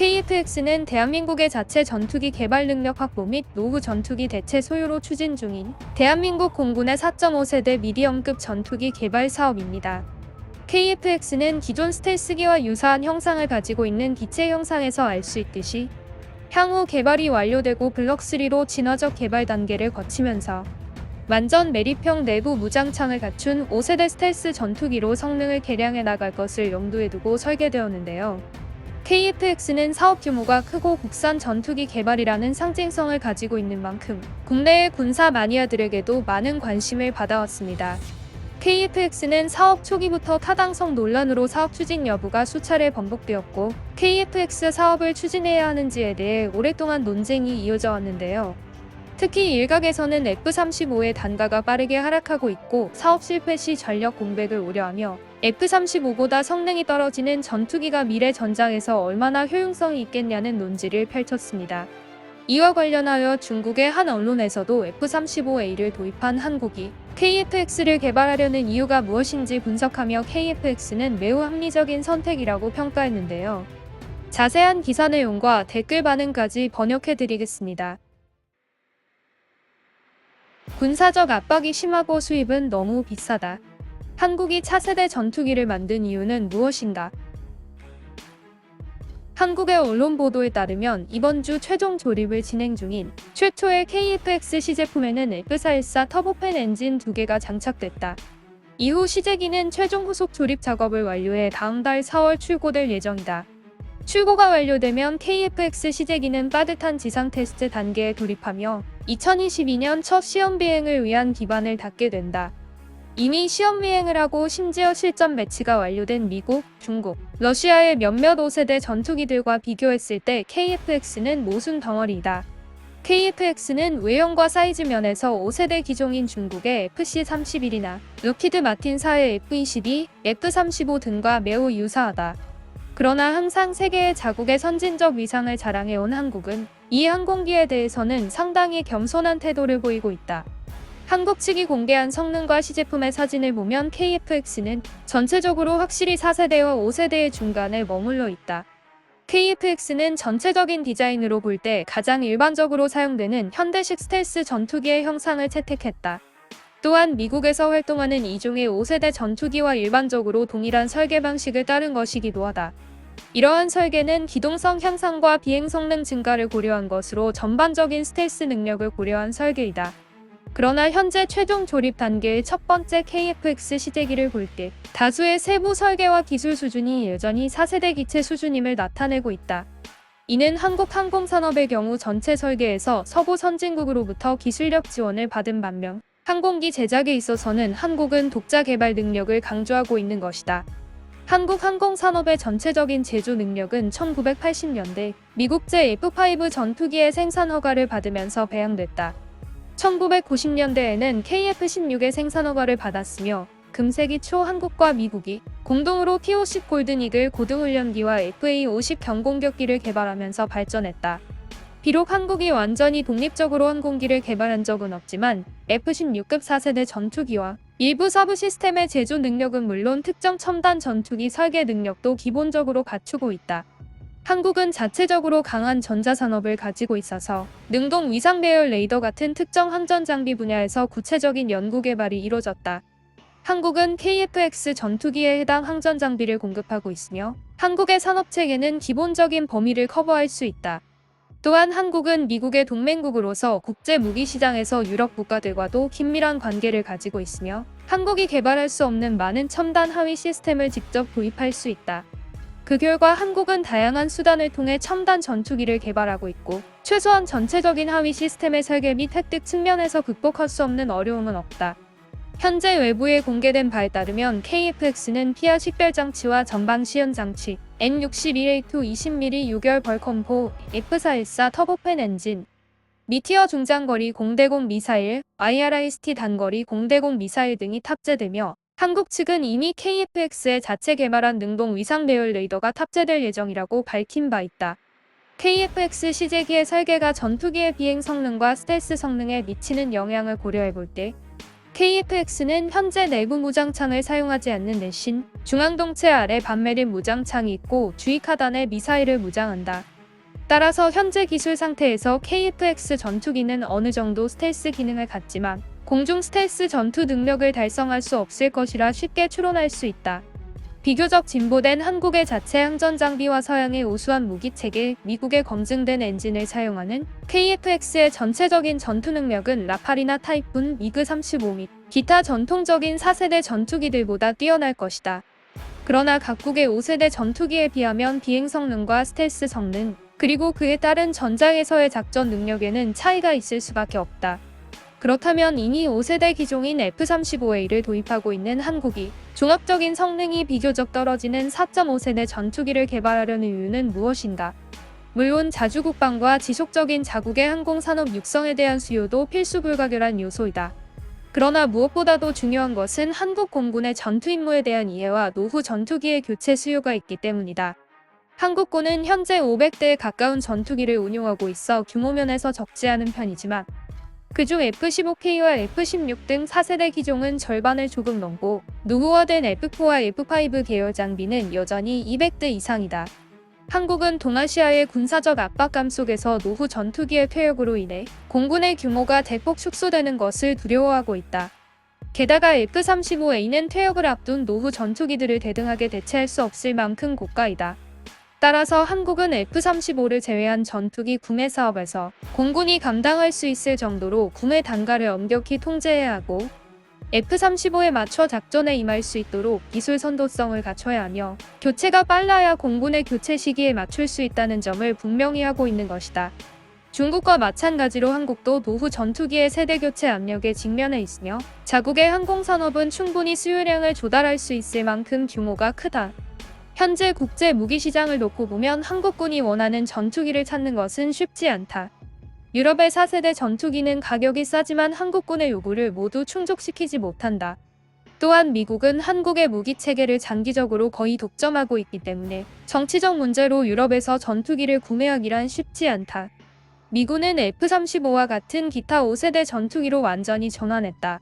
KF-X는 대한민국의 자체 전투기 개발 능력 확보 및 노후 전투기 대체 소요로 추진 중인 대한민국 공군의 4.5세대 미디엄급 전투기 개발 사업입니다. KF-X는 기존 스텔스기와 유사한 형상을 가지고 있는 기체 형상에서 알 수 있듯이 향후 개발이 완료되고 블록3로 진화적 개발 단계를 거치면서 완전 매립형 내부 무장창을 갖춘 5세대 스텔스 전투기로 성능을 개량해 나갈 것을 염두에 두고 설계되었는데요. KF-X는 사업 규모가 크고 국산 전투기 개발이라는 상징성을 가지고 있는 만큼 국내의 군사 마니아들에게도 많은 관심을 받아왔습니다. KF-X는 사업 초기부터 타당성 논란으로 사업 추진 여부가 수차례 번복되었고 KF-X 사업을 추진해야 하는지에 대해 오랫동안 논쟁이 이어져 왔는데요. 특히 일각에서는 F-35의 단가가 빠르게 하락하고 있고 사업 실패 시 전력 공백을 우려하며 F-35보다 성능이 떨어지는 전투기가 미래 전장에서 얼마나 효용성이 있겠냐는 논지를 펼쳤습니다. 이와 관련하여 중국의 한 언론에서도 F-35A를 도입한 한국이 KF-X를 개발하려는 이유가 무엇인지 분석하며 KF-X는 매우 합리적인 선택이라고 평가했는데요. 자세한 기사 내용과 댓글 반응까지 번역해드리겠습니다. 군사적 압박이 심하고 수입은 너무 비싸다. 한국이 차세대 전투기를 만든 이유는 무엇인가? 한국의 언론 보도에 따르면 이번 주 최종 조립을 진행 중인 최초의 KF-X 시제품에는 F414 터보팬 엔진 2개가 장착됐다. 이후 시제기는 최종 후속 조립 작업을 완료해 다음 달 4월 출고될 예정이다. 출고가 완료되면 KF-X 시제기는 빠듯한 지상 테스트 단계에 돌입하며 2022년 첫 시험 비행을 위한 기반을 닫게 된다. 이미 시험 비행을 하고 심지어 실전 배치가 완료된 미국, 중국, 러시아의 몇몇 5세대 전투기들과 비교했을 때 KF-X는 모순 덩어리이다. KF-X는 외형과 사이즈 면에서 5세대 기종인 중국의 FC-31이나 록히드 마틴사의 F-22, F-35 등과 매우 유사하다. 그러나 항상 세계의 자국의 선진적 위상을 자랑해온 한국은 이 항공기에 대해서는 상당히 겸손한 태도를 보이고 있다. 한국 측이 공개한 성능과 시제품의 사진을 보면 KF-X는 전체적으로 확실히 4세대와 5세대의 중간에 머물러 있다. KF-X는 전체적인 디자인으로 볼 때 가장 일반적으로 사용되는 현대식 스텔스 전투기의 형상을 채택했다. 또한 미국에서 활동하는 이종의 5세대 전투기와 일반적으로 동일한 설계 방식을 따른 것이기도 하다. 이러한 설계는 기동성 향상과 비행 성능 증가를 고려한 것으로 전반적인 스텔스 능력을 고려한 설계이다. 그러나 현재 최종 조립 단계의 첫 번째 KF-X 시제기를 볼 때 다수의 세부 설계와 기술 수준이 여전히 4세대 기체 수준임을 나타내고 있다. 이는 한국 항공산업의 경우 전체 설계에서 서구 선진국으로부터 기술력 지원을 받은 반면 항공기 제작에 있어서는 한국은 독자 개발 능력을 강조하고 있는 것이다. 한국 항공산업의 전체적인 제조 능력은 1980년대 미국제 F-5 전투기의 생산 허가를 받으면서 배양됐다. 1990년대에는 KF-16의 생산 허가를 받았으며 금세기 초 한국과 미국이 공동으로 T-50 골든이글 고등훈련기와 FA-50 경공격기를 개발하면서 발전했다. 비록 한국이 완전히 독립적으로 항공기를 개발한 적은 없지만 F-16급 4세대 전투기와 일부 서브 시스템의 제조 능력은 물론 특정 첨단 전투기 설계 능력도 기본적으로 갖추고 있다. 한국은 자체적으로 강한 전자산업을 가지고 있어서 능동 위상 배열 레이더 같은 특정 항전 장비 분야에서 구체적인 연구 개발이 이뤄졌다. 한국은 KF-X 국전투기에 해당 항전 장비를 공급하고 있으며 한국의 산업체계는 기본적인 범위를 커버할 수 있다. 또한 한국은 미국의 동맹국으로서 국제 무기 시장에서 유럽 국가들과도 긴밀한 관계를 가지고 있으며 한국이 개발할 수 없는 많은 첨단 하위 시스템을 직접 도입할 수 있다. 그 결과 한국은 다양한 수단을 통해 첨단 전투기를 개발하고 있고 최소한 전체적인 하위 시스템의 설계 및 획득 측면에서 극복할 수 없는 어려움은 없다. 현재 외부에 공개된 바에 따르면 KF-X는 피하 식별장치와 전방 시연장치, M61A2 20mm 6열 벌컴포, F414 터보팬 엔진, 미티어 중장거리 공대공 미사일, IRIST 단거리 공대공 미사일 등이 탑재되며 한국 측은 이미 KF-X에 자체 개발한 능동 위상 배열 레이더가 탑재될 예정이라고 밝힌 바 있다. KF-X 시제기의 설계가 전투기의 비행 성능과 스텔스 성능에 미치는 영향을 고려해 볼 때 KF-X는 현재 내부 무장창을 사용하지 않는 대신 중앙동체 아래 반매립 무장창이 있고 주위하단에 미사일을 무장한다. 따라서 현재 기술 상태에서 KF-X 전투기는 어느 정도 스텔스 기능을 갖지만 공중 스텔스 전투 능력을 달성할 수 없을 것이라 쉽게 추론할 수 있다. 비교적 진보된 한국의 자체 항전 장비와 서양의 우수한 무기체계, 미국의 검증된 엔진을 사용하는 KF-X의 전체적인 전투 능력은 라팔이나 타이푼, 미그-35 및 기타 전통적인 4세대 전투기들보다 뛰어날 것이다. 그러나 각국의 5세대 전투기에 비하면 비행 성능과 스텔스 성능, 그리고 그에 따른 전장에서의 작전 능력에는 차이가 있을 수밖에 없다. 그렇다면 이미 5세대 기종인 F-35A를 도입하고 있는 한국이 종합적인 성능이 비교적 떨어지는 4.5세대 전투기를 개발하려는 이유는 무엇인가? 물론 자주국방과 지속적인 자국의 항공산업 육성에 대한 수요도 필수 불가결한 요소이다. 그러나 무엇보다도 중요한 것은 한국 공군의 전투 임무에 대한 이해와 노후 전투기의 교체 수요가 있기 때문이다. 한국군은 현재 500대에 가까운 전투기를 운용하고 있어 규모 면에서 적지 않은 편이지만 그중 F-15K와 F-16 등 4세대 기종은 절반을 조금 넘고 노후화된 F-4와 F-5 계열 장비는 여전히 200대 이상이다. 한국은 동아시아의 군사적 압박감 속에서 노후 전투기의 퇴역으로 인해 공군의 규모가 대폭 축소되는 것을 두려워하고 있다. 게다가 F-35A는 퇴역을 앞둔 노후 전투기들을 대등하게 대체할 수 없을 만큼 고가이다. 따라서 한국은 F-35를 제외한 전투기 구매 사업에서 공군이 감당할 수 있을 정도로 구매 단가를 엄격히 통제해야 하고 F-35에 맞춰 작전에 임할 수 있도록 기술 선도성을 갖춰야 하며 교체가 빨라야 공군의 교체 시기에 맞출 수 있다는 점을 분명히 하고 있는 것이다. 중국과 마찬가지로 한국도 노후 전투기의 세대 교체 압력에 직면해 있으며 자국의 항공산업은 충분히 수요량을 조달할 수 있을 만큼 규모가 크다. 현재 국제 무기 시장을 놓고 보면 한국군이 원하는 전투기를 찾는 것은 쉽지 않다. 유럽의 4세대 전투기는 가격이 싸지만 한국군의 요구를 모두 충족시키지 못한다. 또한 미국은 한국의 무기 체계를 장기적으로 거의 독점하고 있기 때문에 정치적 문제로 유럽에서 전투기를 구매하기란 쉽지 않다. 미군은 F-35와 같은 기타 5세대 전투기로 완전히 전환했다.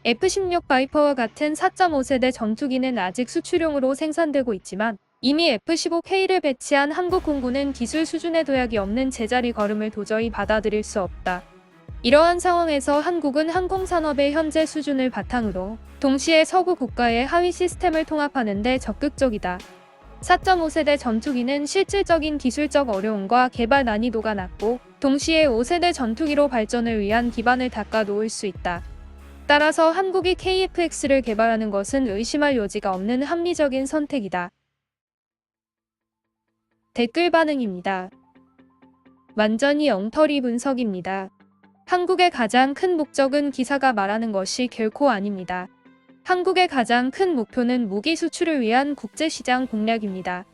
F-16 바이퍼와 같은 4.5세대 전투기는 아직 수출용으로 생산되고 있지만 이미 F-15K를 배치한 한국 공군은 기술 수준의 도약이 없는 제자리 걸음을 도저히 받아들일 수 없다. 이러한 상황에서 한국은 항공산업의 현재 수준을 바탕으로 동시에 서구 국가의 하위 시스템을 통합하는 데 적극적이다. 4.5세대 전투기는 실질적인 기술적 어려움과 개발 난이도가 낮고 동시에 5세대 전투기로 발전을 위한 기반을 닦아 놓을 수 있다. 따라서 한국이 KF-X를 개발하는 것은 의심할 여지가 없는 합리적인 선택이다. 댓글 반응입니다. 완전히 엉터리 분석입니다. 한국의 가장 큰 목적은 기사가 말하는 것이 결코 아닙니다. 한국의 가장 큰 목표는 무기 수출을 위한 국제시장 공략입니다.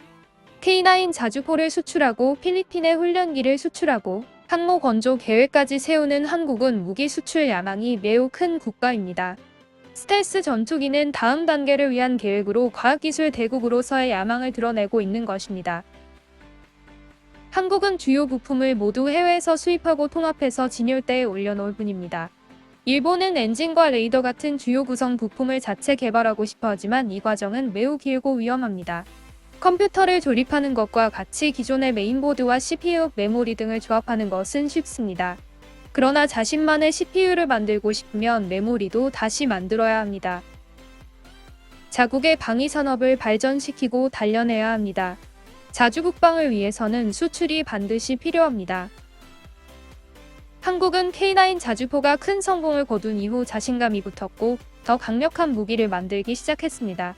K9 자주포를 수출하고 필리핀의 훈련기를 수출하고 항모 건조 계획까지 세우는 한국은 무기 수출 야망이 매우 큰 국가입니다. 스텔스 전투기는 다음 단계를 위한 계획으로 과학기술 대국으로서의 야망을 드러내고 있는 것입니다. 한국은 주요 부품을 모두 해외에서 수입하고 통합해서 진열대에 올려놓을 뿐입니다. 일본은 엔진과 레이더 같은 주요 구성 부품을 자체 개발하고 싶어 하지만 이 과정은 매우 길고 위험합니다. 컴퓨터를 조립하는 것과 같이 기존의 메인보드와 CPU, 메모리 등을 조합하는 것은 쉽습니다. 그러나 자신만의 CPU를 만들고 싶으면 메모리도 다시 만들어야 합니다. 자국의 방위산업을 발전시키고 단련해야 합니다. 자주국방을 위해서는 수출이 반드시 필요합니다. 한국은 K9 자주포가 큰 성공을 거둔 이후 자신감이 붙었고 더 강력한 무기를 만들기 시작했습니다.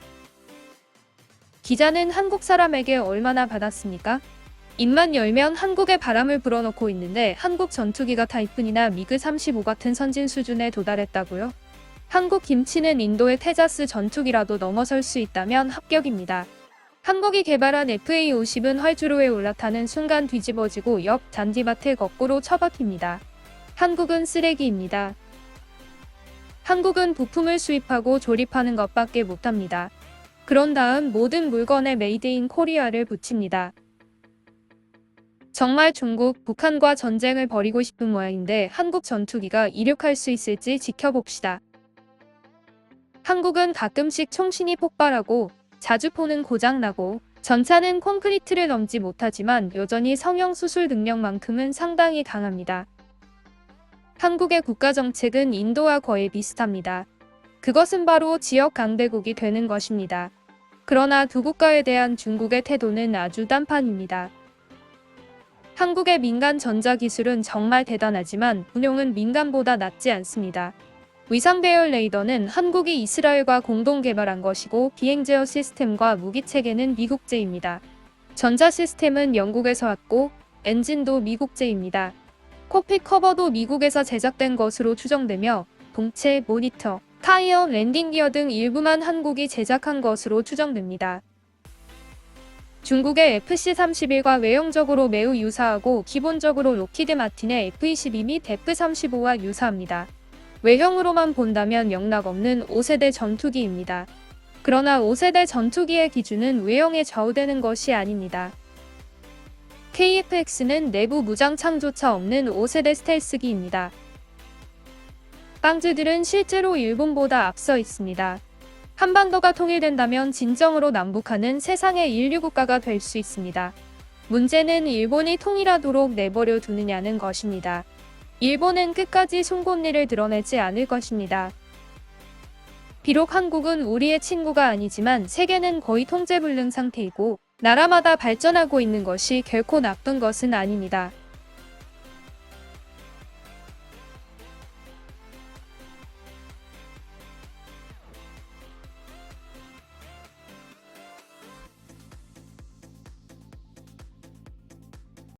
기자는 한국 사람에게 얼마나 받았습니까? 입만 열면 한국에 바람을 불어넣고 있는데 한국 전투기가 타이푼이나 미그-35 같은 선진 수준에 도달했다고요? 한국 김치는 인도의 테자스 전투기라도 넘어설 수 있다면 합격입니다. 한국이 개발한 FA-50은 활주로에 올라타는 순간 뒤집어지고 옆 잔디밭에 거꾸로 처박힙니다. 한국은 쓰레기입니다. 한국은 부품을 수입하고 조립하는 것밖에 못합니다. 그런 다음 모든 물건에 메이드 인 코리아를 붙입니다. 정말 중국, 북한과 전쟁을 벌이고 싶은 모양인데 한국 전투기가 이륙할 수 있을지 지켜봅시다. 한국은 가끔씩 총신이 폭발하고 자주포는 고장나고 전차는 콘크리트를 넘지 못하지만 여전히 성형수술 능력만큼은 상당히 강합니다. 한국의 국가정책은 인도와 거의 비슷합니다. 그것은 바로 지역 강대국이 되는 것입니다. 그러나 두 국가에 대한 중국의 태도는 아주 딴판입니다. 한국의 민간 전자기술은 정말 대단하지만 운용은 민간보다 낫지 않습니다. 위상 배열 레이더는 한국이 이스라엘과 공동 개발한 것이고 비행 제어 시스템과 무기체계는 미국제입니다. 전자 시스템은 영국에서 왔고 엔진도 미국제입니다. 콕핏 커버도 미국에서 제작된 것으로 추정되며 동체, 모니터, 타이어, 랜딩 기어 등 일부만 한국이 제작한 것으로 추정됩니다. 중국의 FC-31과 외형적으로 매우 유사하고 기본적으로 록히드 마틴의 F-22 및 F-35와 유사합니다. 외형으로만 본다면 영락없는 5세대 전투기입니다. 그러나 5세대 전투기의 기준은 외형에 좌우되는 것이 아닙니다. KF-X는 내부 무장창조차 없는 5세대 스텔스기입니다. 빵즈들은 실제로 일본보다 앞서 있습니다. 한반도가 통일된다면 진정으로 남북한은 세상의 인류국가가 될 수 있습니다. 문제는 일본이 통일하도록 내버려 두느냐는 것입니다. 일본은 끝까지 송곳니를 드러내지 않을 것입니다. 비록 한국은 우리의 친구가 아니지만 세계는 거의 통제불능 상태이고 나라마다 발전하고 있는 것이 결코 나쁜 것은 아닙니다.